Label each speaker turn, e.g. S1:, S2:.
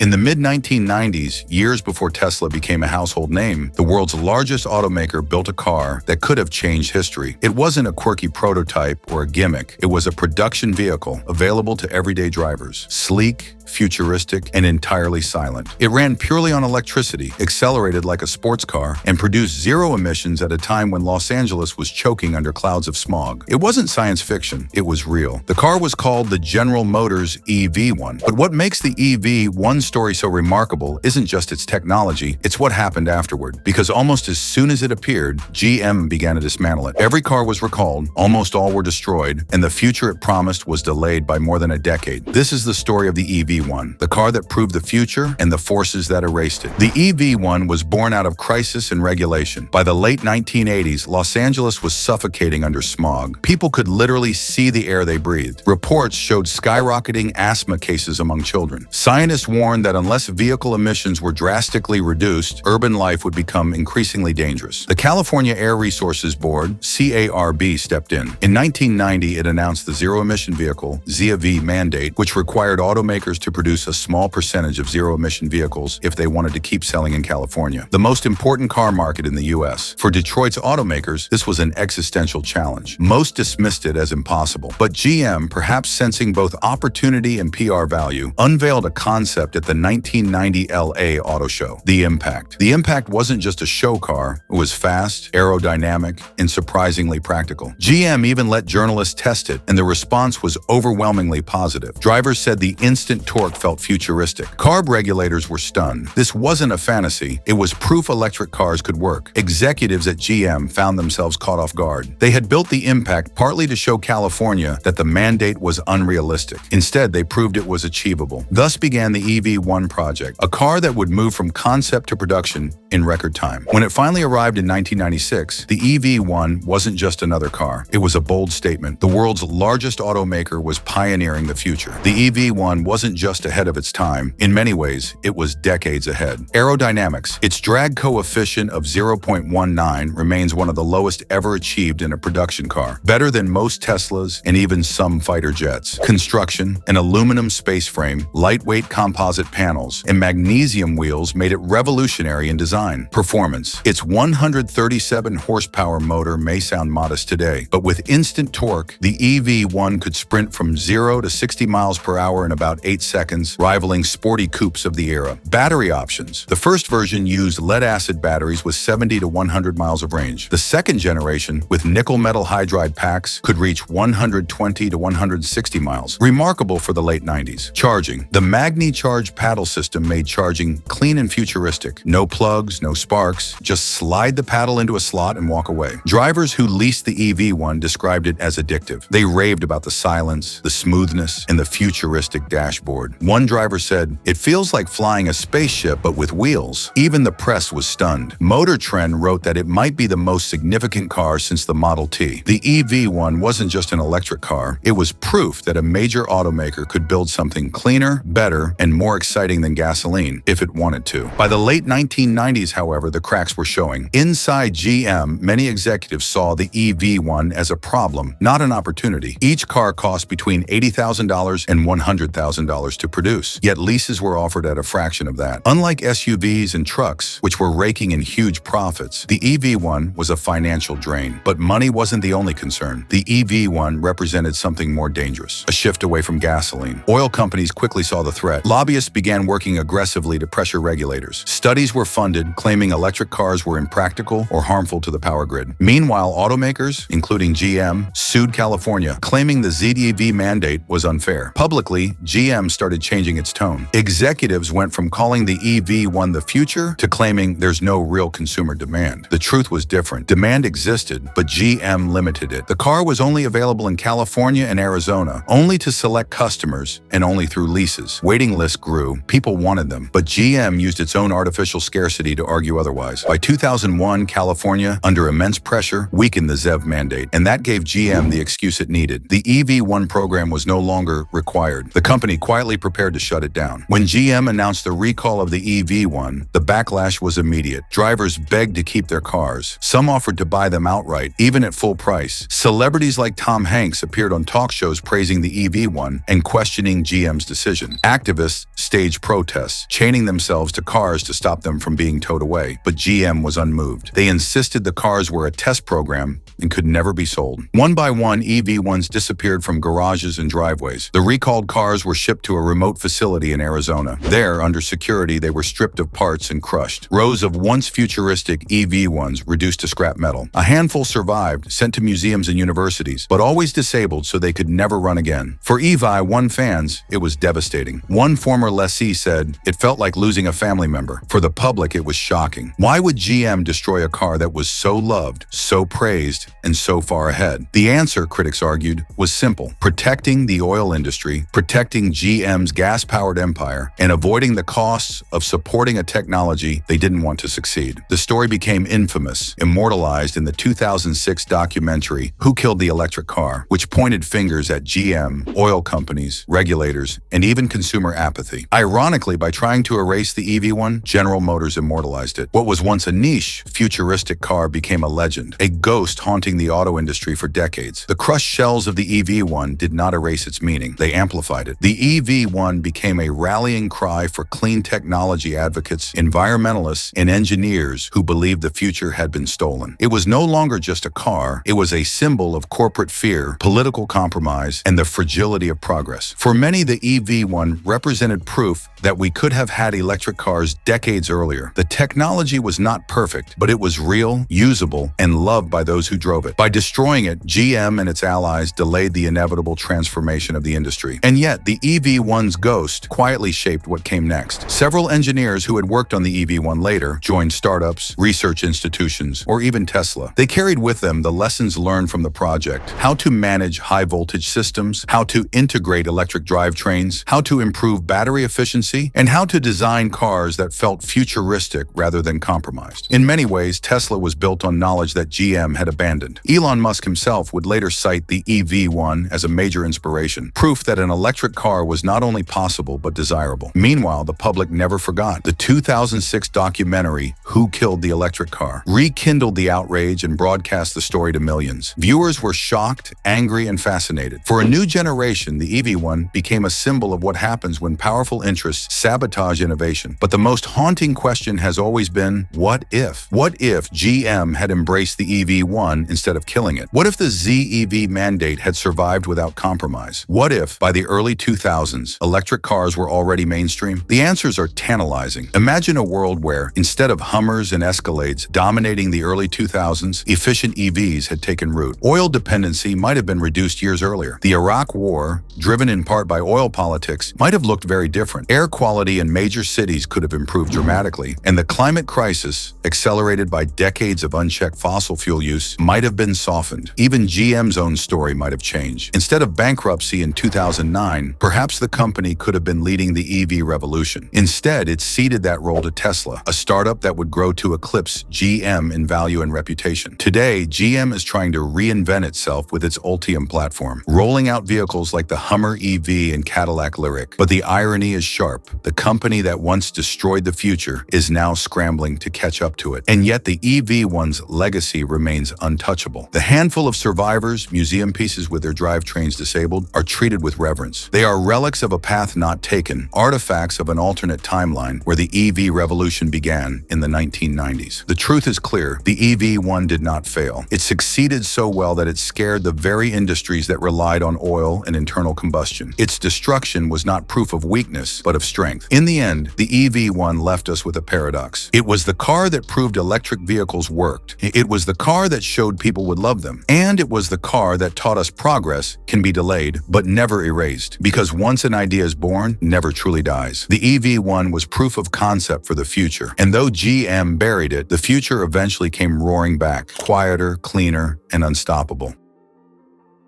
S1: In the mid-1990s, years before Tesla became a household name, the world's largest automaker built a car that could have changed history. It wasn't a quirky prototype or a gimmick. It was a production vehicle available to everyday drivers. Sleek, futuristic, and entirely silent. It ran purely on electricity, accelerated like a sports car, and produced zero emissions at a time when Los Angeles was choking under clouds of smog. It wasn't science fiction, it was real. The car was called the General Motors EV1. But what makes the EV1 story so remarkable isn't just its technology, it's what happened afterward. Because almost as soon as it appeared, GM began to dismantle it. Every car was recalled, almost all were destroyed, and the future it promised was delayed by more than a decade. This is the story of the EV1, the car that proved the future and the forces that erased it. The EV1 was born out of crisis and regulation. By the late 1980s, Los Angeles was suffocating under smog. People could literally see the air they breathed. Reports showed skyrocketing asthma cases among children. Scientists warned that unless vehicle emissions were drastically reduced, urban life would become increasingly dangerous. The California Air Resources Board, CARB, stepped in. In 1990, it announced the zero-emission vehicle, ZEV mandate, which required automakers to produce a small percentage of zero-emission vehicles if they wanted to keep selling in California, the most important car market in the U.S. For Detroit's automakers, this was an existential challenge. Most dismissed it as impossible. But GM, perhaps sensing both opportunity and PR value, unveiled a concept at the 1990 LA Auto Show, the Impact. The Impact wasn't just a show car, it was fast, aerodynamic, and surprisingly practical. GM even let journalists test it, and the response was overwhelmingly positive. Drivers said the instant torque felt futuristic. CARB regulators were stunned. This wasn't a fantasy, it was proof electric cars could work. Executives at GM found themselves caught off guard. They had built the Impact partly to show California that the mandate was unrealistic. Instead, they proved it was achievable. Thus began the EV1 project, a car that would move from concept to production in record time. When it finally arrived in 1996, the EV1 wasn't just another car. It was a bold statement. The world's largest automaker was pioneering the future. The EV1 wasn't just ahead of its time. In many ways, it was decades ahead. Aerodynamics. Its drag coefficient of 0.19 remains one of the lowest ever achieved in a production car, better than most Teslas and even some fighter jets. Construction. An aluminum space frame, lightweight composite panels, and magnesium wheels made it revolutionary in design. Performance. Its 137 horsepower motor may sound modest today, but with instant torque, the EV1 could sprint from 0 to 60 miles per hour in about 8 seconds, rivaling sporty coupes of the era. Battery options. The first version used lead-acid batteries with 70 to 100 miles of range. The second generation, with nickel-metal hydride packs, could reach 120 to 160 miles, remarkable for the late 90s. Charging. The Magni Charge paddle system made charging clean and futuristic. No plugs, no sparks, just slide the paddle into a slot and walk away. Drivers who leased the EV1 described it as addictive. They raved about the silence, the smoothness, and the futuristic dashboard. One driver said, "It feels like flying a spaceship but with wheels." Even the press was stunned. Motor Trend wrote that it might be the most significant car since the Model T. The EV1 wasn't just an electric car, it was proof that a major automaker could build something cleaner, better, and more exciting than gasoline if it wanted to. By the late 1990s, however, the cracks were showing. Inside GM, many executives saw the EV1 as a problem, not an opportunity. Each car cost between $80,000 and $100,000 to produce, yet leases were offered at a fraction of that. Unlike SUVs and trucks, which were raking in huge profits, the EV1 was a financial drain. But money wasn't the only concern. The EV1 represented something more dangerous, a shift away from gasoline. Oil companies quickly saw the threat. Lobbyists began working aggressively to pressure regulators. Studies were funded, claiming electric cars were impractical or harmful to the power grid. Meanwhile, automakers, including GM, sued California, claiming the ZEV mandate was unfair. Publicly, GM started changing its tone. Executives went from calling the EV1 the future to claiming there's no real consumer demand. The truth was different. Demand existed, but GM limited it. The car was only available in California and Arizona, only to select customers and only through leases. Waiting lists grew. People wanted them, but GM used its own artificial scarcity to to argue otherwise. By 2001, California, under immense pressure, weakened the ZEV mandate, and that gave GM the excuse it needed. The EV1 program was no longer required. The company quietly prepared to shut it down. When GM announced the recall of the EV1, the backlash was immediate. Drivers begged to keep their cars. Some offered to buy them outright, even at full price. Celebrities like Tom Hanks appeared on talk shows praising the EV1 and questioning GM's decision. Activists staged protests, chaining themselves to cars to stop them from being towed away. But GM was unmoved. They insisted the cars were a test program and could never be sold. One by one, EV1s disappeared from garages and driveways. The recalled cars were shipped to a remote facility in Arizona. There, under security, they were stripped of parts and crushed. Rows of once futuristic EV1s reduced to scrap metal. A handful survived, sent to museums and universities, but always disabled so they could never run again. For EV1 fans, it was devastating. One former lessee said, "It felt like losing a family member." For the public, it was shocking. Why would GM destroy a car that was so loved, so praised, and so far ahead? The answer, critics argued, was simple: protecting the oil industry, protecting GM's gas-powered empire, and avoiding the costs of supporting a technology they didn't want to succeed. The story became infamous, immortalized in the 2006 documentary Who Killed the Electric Car, which pointed fingers at GM, oil companies, regulators, and even consumer apathy. Ironically, by trying to erase the EV1, General Motors immortalized it. What was once a niche, futuristic car became a legend, a ghost haunting the auto industry for decades. The crushed shells of the EV1 did not erase its meaning. They amplified it. The EV1 became a rallying cry for clean technology advocates, environmentalists, and engineers who believed the future had been stolen. It was no longer just a car. It was a symbol of corporate fear, political compromise, and the fragility of progress. For many, the EV1 represented proof that we could have had electric cars decades earlier. The technology was not perfect, but it was real, usable, and loved by those who drove it. By destroying it, GM and its allies delayed the inevitable transformation of the industry. And yet, the EV1's ghost quietly shaped what came next. Several engineers who had worked on the EV1 later joined startups, research institutions, or even Tesla. They carried with them the lessons learned from the project: how to manage high-voltage systems, how to integrate electric drivetrains, how to improve battery efficiency, and how to design cars that felt futuristic rather than compromised. In many ways, Tesla was built on knowledge that GM had abandoned. Elon Musk himself would later cite the EV1 as a major inspiration, proof that an electric car was not only possible but desirable. Meanwhile, the public never forgot. The 2006 documentary Who Killed the Electric Car rekindled the outrage and broadcast the story to millions. Viewers were shocked, angry, and fascinated. For a new generation, the EV1 became a symbol of what happens when powerful interests sabotage innovation. But the most haunting question has always been, what if? What if GM had embraced the EV1 instead of killing it? What if the ZEV mandate had survived without compromise? What if, by the early 2000s, electric cars were already mainstream? The answers are tantalizing. Imagine a world where, instead of Hummers and Escalades dominating the early 2000s, efficient EVs had taken root. Oil dependency might have been reduced years earlier. The Iraq War, driven in part by oil politics, might have looked very different. Air quality in major cities could have improved dramatically, and the climate crisis, accelerated by decades of unchecked fossil fuel use, might have been softened. Even GM's own story might have changed. Instead of bankruptcy in 2009, perhaps the company could have been leading the EV revolution. Instead, it ceded that role to Tesla, a startup that would grow to eclipse GM in value and reputation. Today, GM is trying to reinvent itself with its Ultium platform, rolling out vehicles like the Hummer EV and Cadillac Lyriq. But the irony is sharp. The company that once destroyed the future is now scrambling to catch up to it. And yet the EV1's legacy remains untouchable. The handful of survivors, museum pieces with their drivetrains disabled, are treated with reverence. They are relics of a path not taken, artifacts of an alternate timeline where the EV revolution began in the 1990s. The truth is clear. The EV1 did not fail. It succeeded so well that it scared the very industries that relied on oil and internal combustion. Its destruction was not proof of weakness, but of strength. In the end, the EV1 left us with a paradox. It was the car that proved electric vehicles worked. It was the car that showed people would love them. And it was the car that taught us progress can be delayed, but never erased. Because once an idea is born, never truly dies. The EV1 was proof of concept for the future. And though GM buried it, the future eventually came roaring back, quieter, cleaner, and unstoppable.